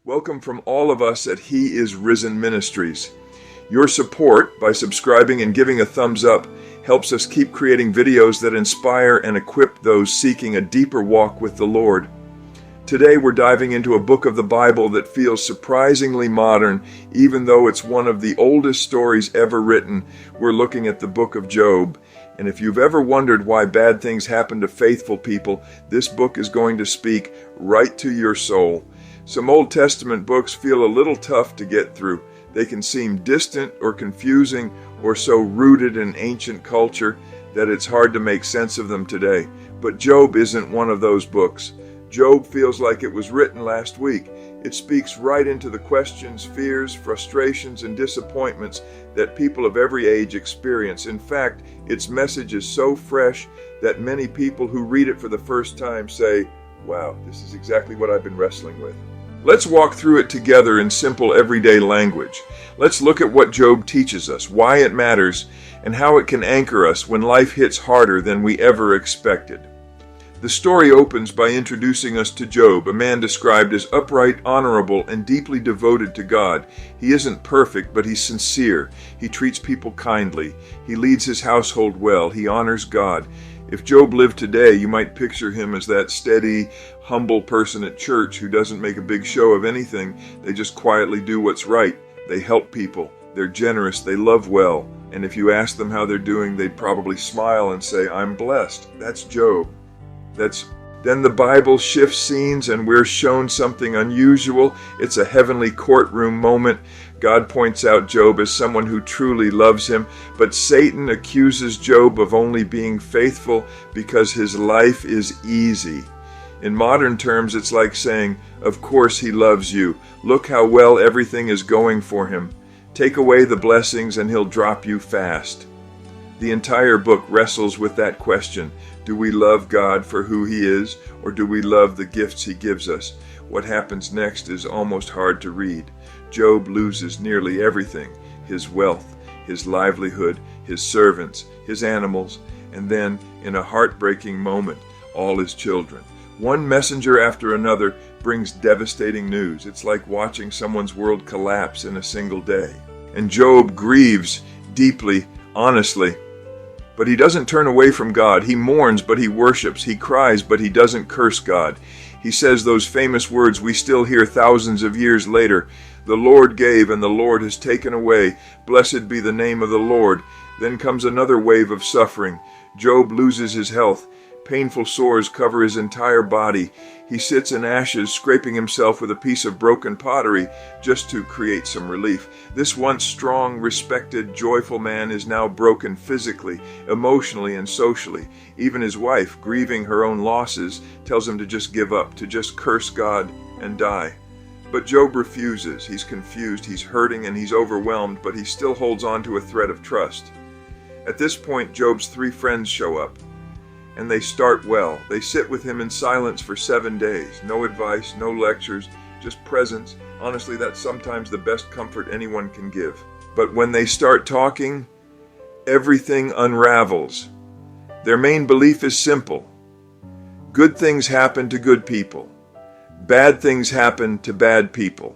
Welcome from all of us at He is Risen Ministries. Your support by subscribing and giving a thumbs up helps us keep creating videos that inspire and equip those seeking a deeper walk with the Lord. Today we're diving into a book of the Bible that feels surprisingly modern, even though it's one of the oldest stories ever written. We're looking at the book of Job. And if you've ever wondered why bad things happen to faithful people, this book is going to speak right to your soul. Some Old Testament books feel a little tough to get through. They can seem distant or confusing or so rooted in ancient culture that it's hard to make sense of them today. But Job isn't one of those books. Job feels like it was written last week. It speaks right into the questions, fears, frustrations, and disappointments that people of every age experience. In fact, its message is so fresh that many people who read it for the first time say, "Wow, this is exactly what I've been wrestling with." Let's walk through it together in simple everyday language. Let's look at what Job teaches us, why it matters, and how it can anchor us when life hits harder than we ever expected. The story opens by introducing us to Job, a man described as upright, honorable, and deeply devoted to God. He isn't perfect, but he's sincere. He treats people kindly. He leads his household well. He honors God. If Job lived today, you might picture him as that steady, humble person at church who doesn't make a big show of anything. They just quietly do what's right. They help people. They're generous. They love well. And if you ask them how they're doing, they'd probably smile and say, "I'm blessed." That's Job. Then the Bible shifts scenes and we're shown something unusual. It's a heavenly courtroom moment. God points out Job as someone who truly loves him, but Satan accuses Job of only being faithful because his life is easy. In modern terms, it's like saying, "Of course he loves you. Look how well everything is going for him. Take away the blessings and he'll drop you fast." The entire book wrestles with that question. Do we love God for who He is, or do we love the gifts He gives us? What happens next is almost hard to read. Job loses nearly everything: his wealth, his livelihood, his servants, his animals, and then, in a heartbreaking moment, all his children. One messenger after another brings devastating news. It's like watching someone's world collapse in a single day. And Job grieves deeply, honestly. But he doesn't turn away from God. He mourns, but he worships. He cries, but he doesn't curse God. He says those famous words we still hear thousands of years later. "The Lord gave, and the Lord has taken away. Blessed be the name of the Lord." Then comes another wave of suffering. Job loses his health. Painful sores cover his entire body. He sits in ashes, scraping himself with a piece of broken pottery just to create some relief. This once strong, respected, joyful man is now broken physically, emotionally, and socially. Even his wife, grieving her own losses, tells him to just give up, to just curse God and die. But Job refuses. He's confused, he's hurting, and he's overwhelmed, but he still holds on to a thread of trust. At this point, Job's 3 friends show up. And they start well. They sit with him in silence for 7 days. No advice, no lectures, just presence. Honestly, that's sometimes the best comfort anyone can give. But when they start talking, everything unravels. Their main belief is simple. Good things happen to good people. Bad things happen to bad people.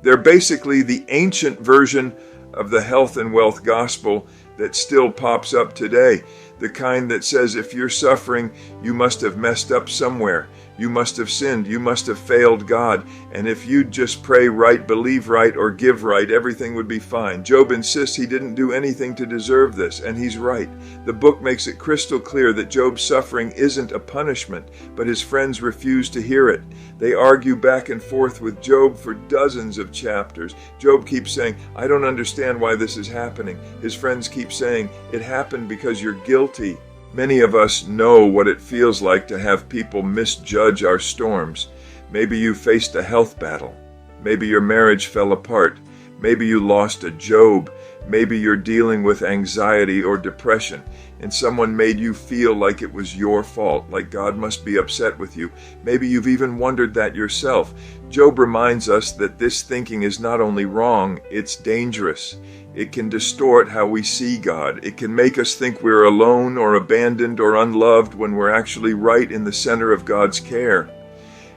They're basically the ancient version of the health and wealth gospel that still pops up today. The kind that says if you're suffering, you must have messed up somewhere. You must have sinned. You must have failed God. And if you'd just pray right, believe right, or give right, everything would be fine. Job insists he didn't do anything to deserve this, and he's right. The book makes it crystal clear that Job's suffering isn't a punishment, but his friends refuse to hear it. They argue back and forth with Job for dozens of chapters. Job keeps saying, "I don't understand why this is happening." His friends keep saying, "It happened because you're guilty." Many of us know what it feels like to have people misjudge our storms. Maybe you faced a health battle. Maybe your marriage fell apart. Maybe you lost a job. Maybe you're dealing with anxiety or depression, and someone made you feel like it was your fault, like God must be upset with you. Maybe you've even wondered that yourself. Job reminds us that this thinking is not only wrong, it's dangerous. It can distort how we see God. It can make us think we're alone or abandoned or unloved when we're actually right in the center of God's care.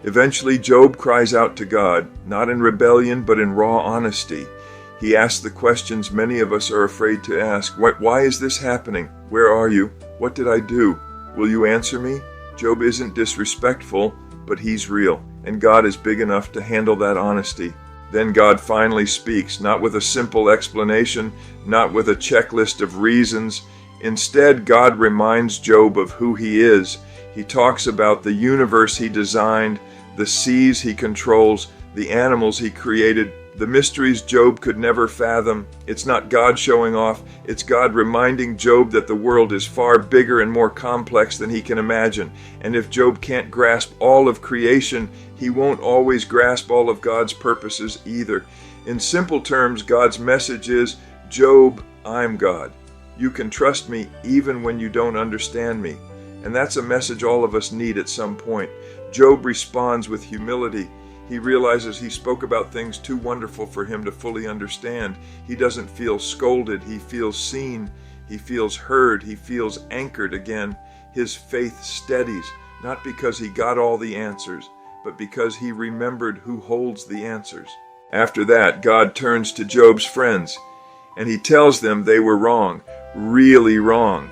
Eventually, Job cries out to God, not in rebellion, but in raw honesty. He asks the questions many of us are afraid to ask. Why is this happening? Where are you? What did I do? Will you answer me? Job isn't disrespectful, but he's real, and God is big enough to handle that honesty. Then God finally speaks, not with a simple explanation, not with a checklist of reasons. Instead, God reminds Job of who he is. He talks about the universe he designed, the seas he controls, the animals he created, the mysteries Job could never fathom. It's not God showing off, it's God reminding Job that the world is far bigger and more complex than he can imagine. And if Job can't grasp all of creation, he won't always grasp all of God's purposes either. In simple terms, God's message is, Job, I'm God. You can trust me even when you don't understand me. And that's a message all of us need at some point. Job responds with humility. He realizes he spoke about things too wonderful for him to fully understand. He doesn't feel scolded. He feels seen. He feels heard. He feels anchored again. His faith steadies, not because he got all the answers, but because he remembered who holds the answers. After that, God turns to Job's friends, and he tells them they were wrong, really wrong.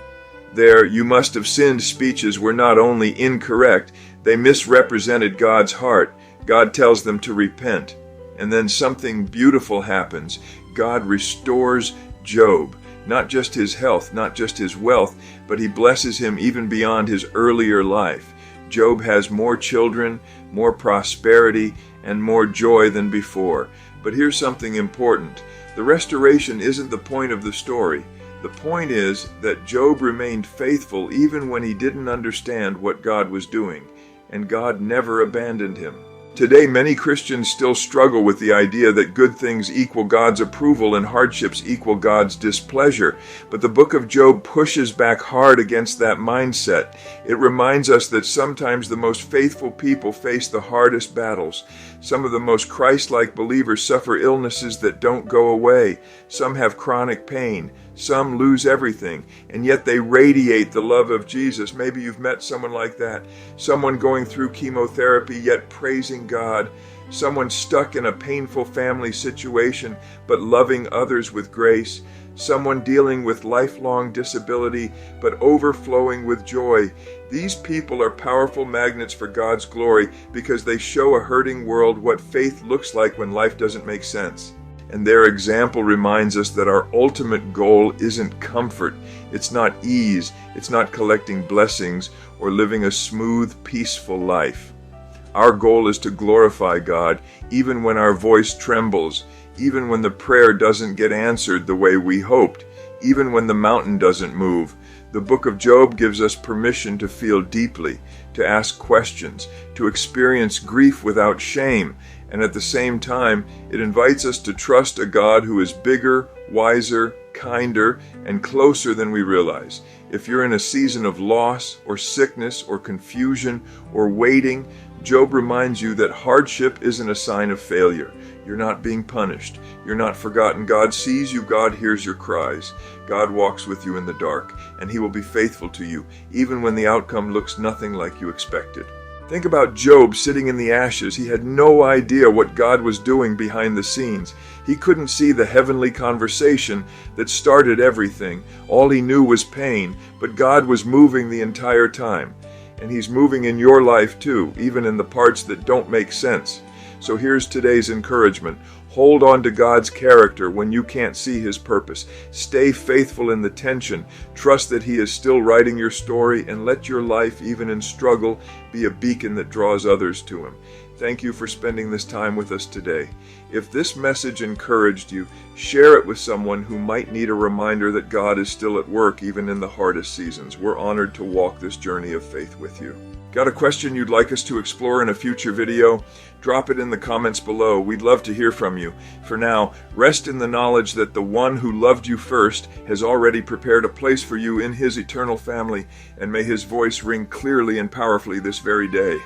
Their "you must have sinned" speeches were not only incorrect, they misrepresented God's heart. God tells them to repent. And then something beautiful happens. God restores Job, not just his health, not just his wealth, but he blesses him even beyond his earlier life. Job has more children, more prosperity, and more joy than before. But here's something important. The restoration isn't the point of the story. The point is that Job remained faithful even when he didn't understand what God was doing, and God never abandoned him. Today, many Christians still struggle with the idea that good things equal God's approval and hardships equal God's displeasure. But the book of Job pushes back hard against that mindset. It reminds us that sometimes the most faithful people face the hardest battles. Some of the most Christ-like believers suffer illnesses that don't go away. Some have chronic pain. Some lose everything, and yet they radiate the love of Jesus. Maybe you've met someone like that. Someone going through chemotherapy yet praising God. Someone stuck in a painful family situation but loving others with grace. Someone dealing with lifelong disability but overflowing with joy. These people are powerful magnets for God's glory because they show a hurting world what faith looks like when life doesn't make sense. And their example reminds us that our ultimate goal isn't comfort, it's not ease, it's not collecting blessings or living a smooth, peaceful life. Our goal is to glorify God even when our voice trembles, even when the prayer doesn't get answered the way we hoped, even when the mountain doesn't move. The book of Job gives us permission to feel deeply, to ask questions, to experience grief without shame, and at the same time, it invites us to trust a God who is bigger, wiser, kinder, and closer than we realize. If you're in a season of loss or sickness or confusion or waiting, Job reminds you that hardship isn't a sign of failure. You're not being punished. You're not forgotten. God sees you. God hears your cries. God walks with you in the dark, and He will be faithful to you, even when the outcome looks nothing like you expected. Think about Job sitting in the ashes. He had no idea what God was doing behind the scenes. He couldn't see the heavenly conversation that started everything. All he knew was pain, but God was moving the entire time. And He's moving in your life too, even in the parts that don't make sense. So here's today's encouragement. Hold on to God's character when you can't see His purpose. Stay faithful in the tension. Trust that He is still writing your story, and let your life, even in struggle, be a beacon that draws others to Him. Thank you for spending this time with us today. If this message encouraged you, share it with someone who might need a reminder that God is still at work even in the hardest seasons. We're honored to walk this journey of faith with you. Got a question you'd like us to explore in a future video? Drop it in the comments below. We'd love to hear from you. For now, rest in the knowledge that the one who loved you first has already prepared a place for you in His eternal family, and may His voice ring clearly and powerfully this very day.